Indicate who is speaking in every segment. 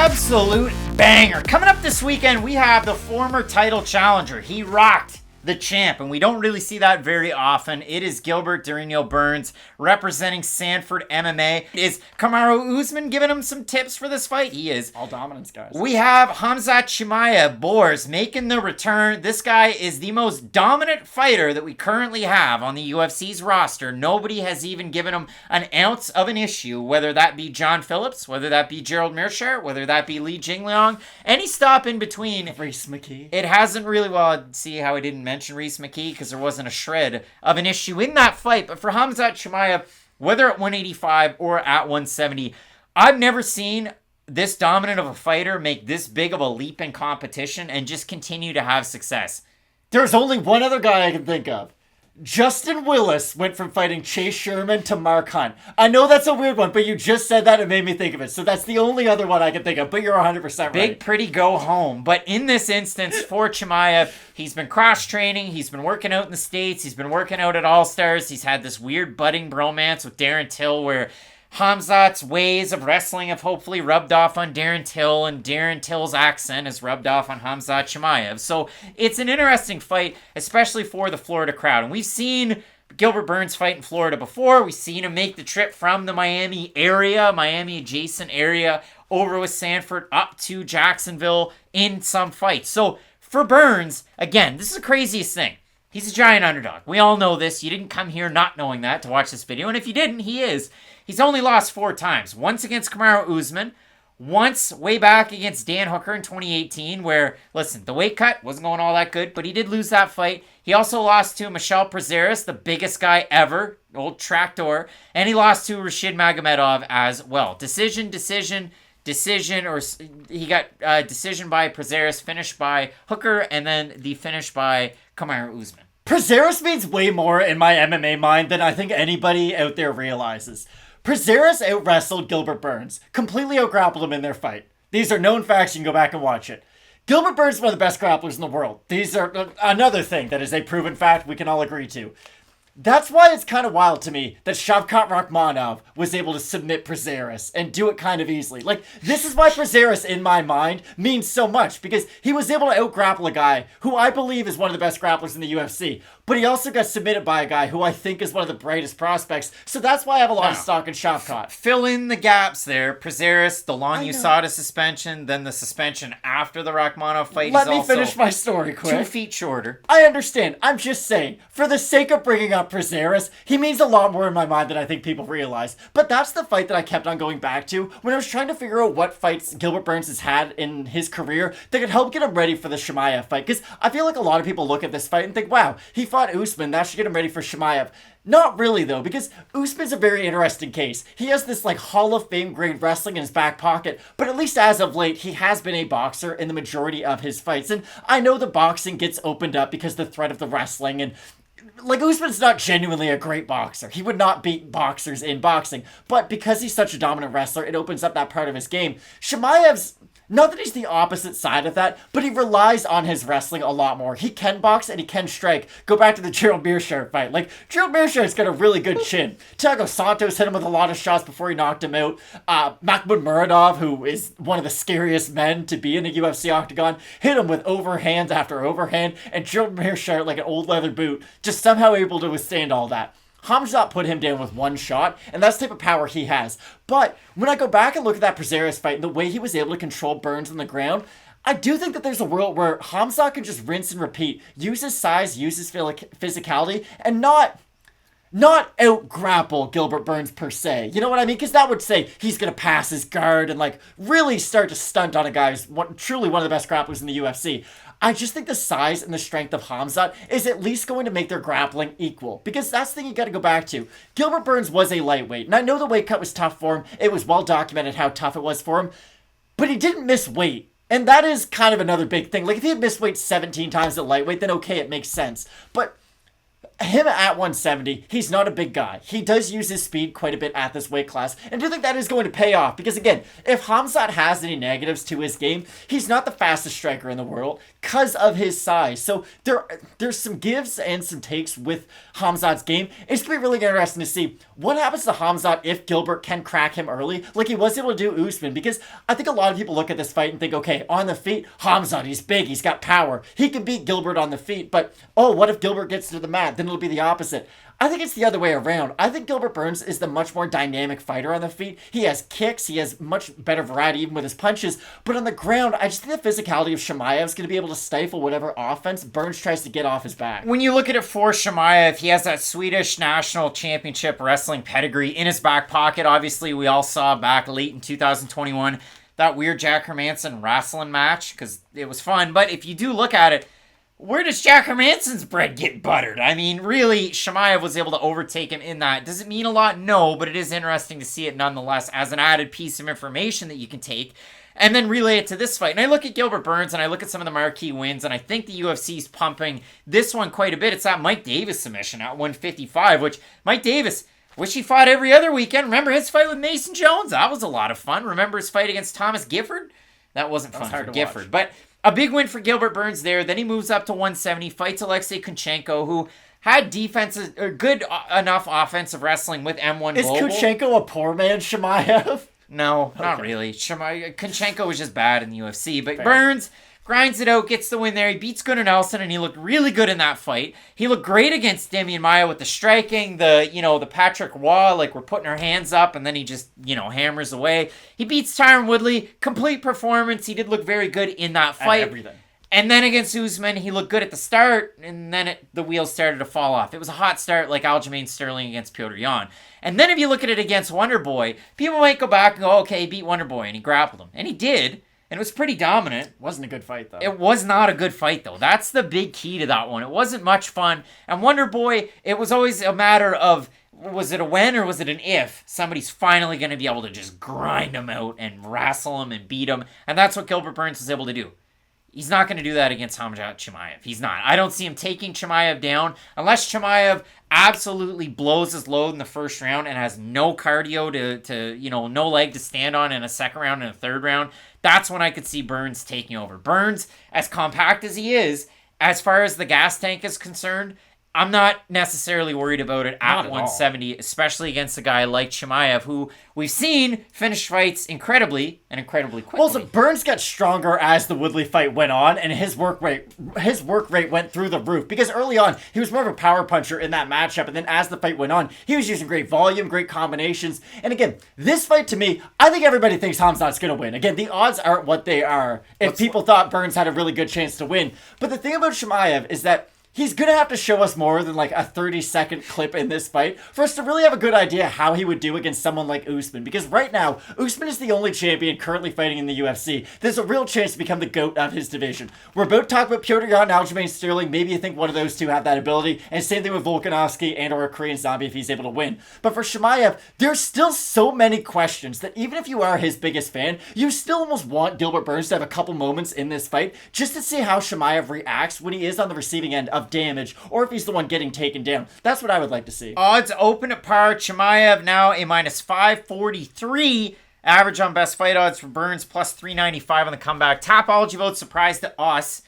Speaker 1: absolute banger. Coming up this weekend, we have the former title challenger. He rocked the champ, and we don't really see that very often. It is Gilbert Durinho Burns representing Sanford MMA. Is Kamaru Usman giving him some tips for this fight? He is.
Speaker 2: All dominance, guys.
Speaker 1: We have Khamzat Chimaev, Boers, making the return. This guy is the most dominant fighter that we currently have on the UFC's roster. Nobody has even given him an ounce of an issue, whether that be John Phillips, whether that be Gerald Mearshart, whether that be Li Jingliang, any stop in between.
Speaker 2: Reese McKee.
Speaker 1: It hasn't really, well, see how I didn't mention Reese McKee because there wasn't a shred of an issue in that fight. But for Khamzat Chimaev, whether at 185 or at 170, I've never seen this dominant of a fighter make this big of a leap in competition and just continue to have success.
Speaker 2: There's only one other guy I can think of. Justin Willis went from fighting Chase Sherman to Mark Hunt. I know that's a weird one, but you just said that and made me think of it. So that's the only other one I can think of, but you're 100% right.
Speaker 1: Big, pretty go home. But in this instance, for Chimaev, he's been cross-training. He's been working out in the States. He's been working out at All-Stars. He's had this weird budding bromance with Darren Till where Khamzat's ways of wrestling have hopefully rubbed off on Darren Till, and Darren Till's accent has rubbed off on Khamzat Chimaev. So it's an interesting fight, especially for the Florida crowd. And we've seen Gilbert Burns fight in Florida before. We've seen him make the trip from the Miami area, Miami adjacent area, over with Sanford up to Jacksonville in some fights. So for Burns, again, this is the craziest thing. He's a giant underdog. We all know this. You didn't come here not knowing that to watch this video. And if you didn't, he is. He's only lost 4 times. Once against Kamaru Usman. Once way back against Dan Hooker in 2018 where, listen, the weight cut wasn't going all that good, but he did lose that fight. He also lost to Michel Prazeres, the biggest guy ever, old tractor. And he lost to Rashid Magomedov as well. Decision, or he got decision by Prazeres, finished by Hooker, and then the finish by Kamaru Usman.
Speaker 2: Prazeres means way more in my MMA mind than I think anybody out there realizes. Prazeres out-wrestled Gilbert Burns, completely out-grappled him in their fight. These are known facts, you can go back and watch it. Gilbert Burns is one of the best grapplers in the world. These are another thing that is a proven fact we can all agree to. That's why it's kind of wild to me that Shavkat Rakhmonov was able to submit Prazeres and do it kind of easily. Like, this is why Prazeres, in my mind, means so much, because he was able to out-grapple a guy who I believe is one of the best grapplers in the UFC, but he also got submitted by a guy who I think is one of the brightest prospects, so that's why I have a lot of stock in Shavkat.
Speaker 1: Fill in the gaps there. Prazeres, the long USADA suspension, then the suspension after the Rakhmonov fight.
Speaker 2: Let me finish my story quick.
Speaker 1: 2 feet shorter.
Speaker 2: I understand. I'm just saying, for the sake of bringing up Prazeres, he means a lot more in my mind than I think people realize. But that's the fight that I kept on going back to when I was trying to figure out what fights Gilbert Burns has had in his career that could help get him ready for the Chimaev fight. Because I feel like a lot of people look at this fight and think, wow, he fought Usman, that should get him ready for Chimaev. Not really, though, because Usman's a very interesting case. He has this, Hall of Fame grade wrestling in his back pocket, but at least as of late, he has been a boxer in the majority of his fights. And I know the boxing gets opened up because the threat of the wrestling, and Usman's not genuinely a great boxer. He would not beat boxers in boxing. But because he's such a dominant wrestler, it opens up that part of his game. Chimaev's, not that he's the opposite side of that, but he relies on his wrestling a lot more. He can box and he can strike. Go back to the Gerald Mearshart fight. Gerald Mearshart's got a really good chin. Thiago Santos hit him with a lot of shots before he knocked him out. Mahmoud Muradov, who is one of the scariest men to be in the UFC octagon, hit him with overhand after overhand, and Gerald Mearshart, like an old leather boot, just somehow able to withstand all that. Khamzat put him down with one shot, and that's the type of power he has. But when I go back and look at that Prazeres fight and the way he was able to control Burns on the ground, I do think that there's a world where Khamzat can just rinse and repeat, use his size, use his physicality, and not out-grapple Gilbert Burns per se. You know what I mean? Because that would say he's going to pass his guard and really start to stunt on a guy who's truly one of the best grapplers in the UFC. I just think the size and the strength of Khamzat is at least going to make their grappling equal. Because that's the thing you got to go back to. Gilbert Burns was a lightweight. And I know the weight cut was tough for him. It was well documented how tough it was for him. But he didn't miss weight. And that is kind of another big thing. If he had missed weight 17 times at lightweight, then okay, it makes sense. But him at 170, he's not a big guy. He does use his speed quite a bit at this weight class, and I do think that is going to pay off, because again, if Khamzat has any negatives to his game, he's not the fastest striker in the world because of his size. So there's some gives and some takes with Khamzat's game. It's going to be really interesting to see what happens to Khamzat if Gilbert can crack him early, like he was able to do Usman, because I think a lot of people look at this fight and think, okay, on the feet, Khamzat, he's big, he's got power, he can beat Gilbert on the feet, but what if Gilbert gets to the mat? Then it'll be the opposite. I think it's the other way around. I think Gilbert Burns is the much more dynamic fighter on the feet. He has kicks, he has much better variety even with his punches, but on the ground, I just think the physicality of Chimaev is going to be able to stifle whatever offense Burns tries to get off his back.
Speaker 1: When you look at it for Chimaev, he has that Swedish national championship wrestling pedigree in his back pocket. Obviously, we all saw back late in 2021 that weird Jack Hermanson wrestling match, because it was fun, but if you do look at it, where does Jack Hermanson's bread get buttered? I mean, really, Chimaev was able to overtake him in that. Does it mean a lot? No, but it is interesting to see it nonetheless as an added piece of information that you can take and then relay it to this fight. And I look at Gilbert Burns and I look at some of the marquee wins, and I think the UFC's pumping this one quite a bit. It's that Mike Davis submission at 155, which Mike Davis, wish he fought every other weekend. Remember his fight with Mason Jones? That was a lot of fun. Remember his fight against Thomas Gifford? That wasn't fun for Gifford, but a big win for Gilbert Burns there. Then he moves up to 170, fights Aleksei Kunchenko, who had defenses or good enough offensive wrestling with M1
Speaker 2: Is
Speaker 1: Global.
Speaker 2: Kunchenko a poor man, Chimaev?
Speaker 1: No, not really. Kunchenko was just bad in the UFC, but
Speaker 2: Fair.
Speaker 1: Burns grinds it out, gets the win there. He beats Gunnar Nelson, and he looked really good in that fight. He looked great against Damian Maia with the striking, the Patrick Waugh, like we're putting our hands up, and then he just, hammers away. He beats Tyron Woodley. Complete performance. He did look very good in that fight.
Speaker 2: Everything.
Speaker 1: And then against Usman, he looked good at the start, and then the wheels started to fall off. It was a hot start like Aljamain Sterling against Petr Yan. And then if you look at it against Wonderboy, people might go back and go, okay, he beat Wonderboy, and he grappled him. And he did. And it was pretty dominant.
Speaker 2: Wasn't a good fight, though.
Speaker 1: It was not a good fight, though. That's the big key to that one. It wasn't much fun. And Wonderboy, it was always a matter of, was it a when or was it an if somebody's finally going to be able to just grind him out and wrestle him and beat him. And that's what Gilbert Burns was able to do. He's not going to do that against Khamzat Chimaev. He's not. I don't see him taking Chimaev down unless Chimaev absolutely blows his load in the first round and has no cardio to no leg to stand on in a second round and a third round. That's when I could see Burns taking over. Burns, as compact as he is, as far as the gas tank is concerned, I'm not necessarily worried about it at 170, especially against a guy like Chimaev, who we've seen finish fights incredibly quickly.
Speaker 2: Also, Burns got stronger as the Woodley fight went on, and his work rate went through the roof. Because early on, he was more of a power puncher in that matchup, and then as the fight went on, he was using great volume, great combinations. And again, this fight to me, I think everybody thinks Khamzat's going to win. Again, the odds aren't what they are if people thought Burns had a really good chance to win. But the thing about Chimaev is that he's going to have to show us more than like a 30-second clip in this fight for us to really have a good idea how he would do against someone like Usman. Because right now, Usman is the only champion currently fighting in the UFC. There's a real chance to become the GOAT of his division. We're about to talk about Petr Yan and Aljamain Sterling. Maybe you think one of those two have that ability. And same thing with Volkanovski and or a Korean Zombie if he's able to win. But for Chimaev, there's still so many questions that even if you are his biggest fan, you still almost want Gilbert Burns to have a couple moments in this fight just to see how Chimaev reacts when he is on the receiving end of damage, or if he's the one getting taken down. That's what I would like to see.
Speaker 1: Odds open at par. Chimaev now a minus 543. Average on best fight odds for Burns, plus 395 on the comeback. Tapology votes surprise to us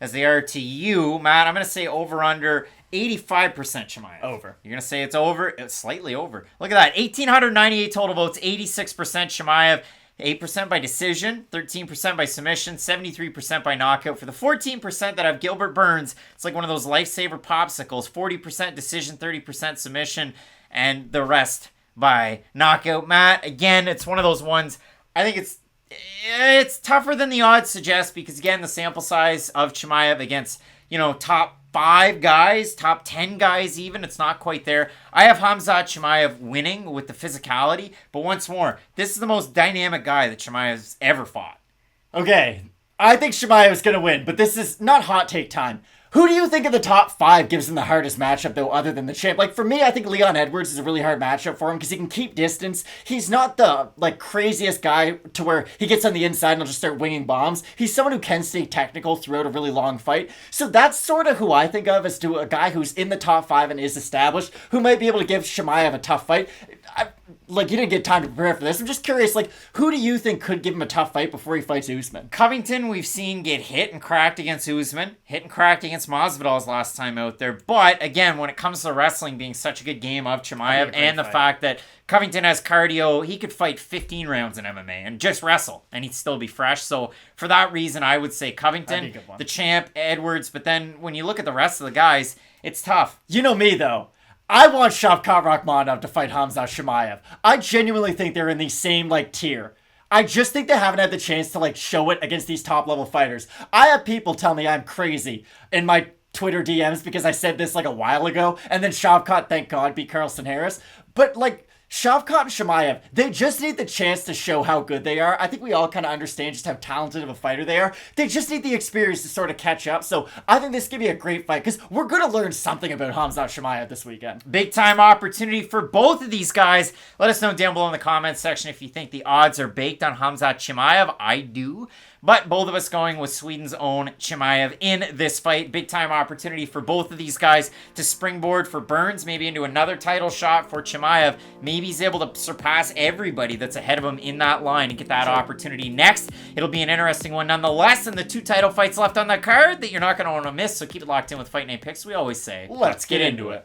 Speaker 1: as they are to you. Matt, I'm going to say over under 85% Chimaev.
Speaker 2: Over.
Speaker 1: You're going to say it's over? It's slightly over. Look at that. 1,898 total votes, 86% Chimaev. 8% by decision, 13% by submission, 73% by knockout. For the 14% that have Gilbert Burns, it's like one of those lifesaver popsicles. 40% decision, 30% submission, and the rest by knockout. Matt, again, it's one of those ones. I think it's tougher than the odds suggest because, again, the sample size of Chimaev against, top 5 guys, top 10 guys even, it's not quite there. I have Khamzat Chimaev winning with the physicality, but once more, this is the most dynamic guy that Chimaev's ever fought.
Speaker 2: Okay, I think Chimaev is going to win, but this is not hot take time. Who do you think of the top 5 gives him the hardest matchup, though, other than the champ? Like, for me, I think Leon Edwards is a really hard matchup for him because he can keep distance. He's not the, like, craziest guy to where he gets on the inside and will just start winging bombs. He's someone who can stay technical throughout a really long fight. So that's sort of who I think of as to a guy who's in the top 5 and is established, who might be able to give Chimaev a tough fight. Like, you didn't get time to prepare for this. I'm just curious, like, who do you think could give him a tough fight before he fights Usman?
Speaker 1: Covington, we've seen get hit and cracked against Usman, hit and cracked against Masvidal's last time out there. But, again, when it comes to wrestling being such a good game of Chimaev and the fact that Covington has cardio, he could fight 15 rounds in MMA and just wrestle, and he'd still be fresh. So, for that reason, I would say Covington, the champ, Edwards. But then, when you look at the rest of the guys, it's tough.
Speaker 2: You know me, though. I want Shavkat Rakhmonov to fight Khamzat Chimaev. I genuinely think they're in the same, like, tier. I just think they haven't had the chance to, like, show it against these top-level fighters. I have people tell me I'm crazy in my Twitter DMs because I said this, like, a while ago, and then Shavkat, thank God, beat Carlston Harris. But, like, Shavkat and Chimaev, they just need the chance to show how good they are. I think we all kind of understand just how talented of a fighter they are. They just need the experience to sort of catch up. So I think this could be a great fight because we're going to learn something about Khamzat Chimaev this weekend.
Speaker 1: Big time opportunity for both of these guys. Let us know down below in the comments section if you think the odds are baked on Khamzat Chimaev. I do. But both of us going with Sweden's own Chimaev in this fight. Big time opportunity for both of these guys to springboard for Burns, maybe into another title shot for Chimaev. Maybe he's able to surpass everybody that's ahead of him in that line and get that opportunity next. It'll be an interesting one nonetheless, and the 2 title fights left on the card that you're not going to want to miss, so keep it locked in with Fight Night Picks. We always say, let's get into it.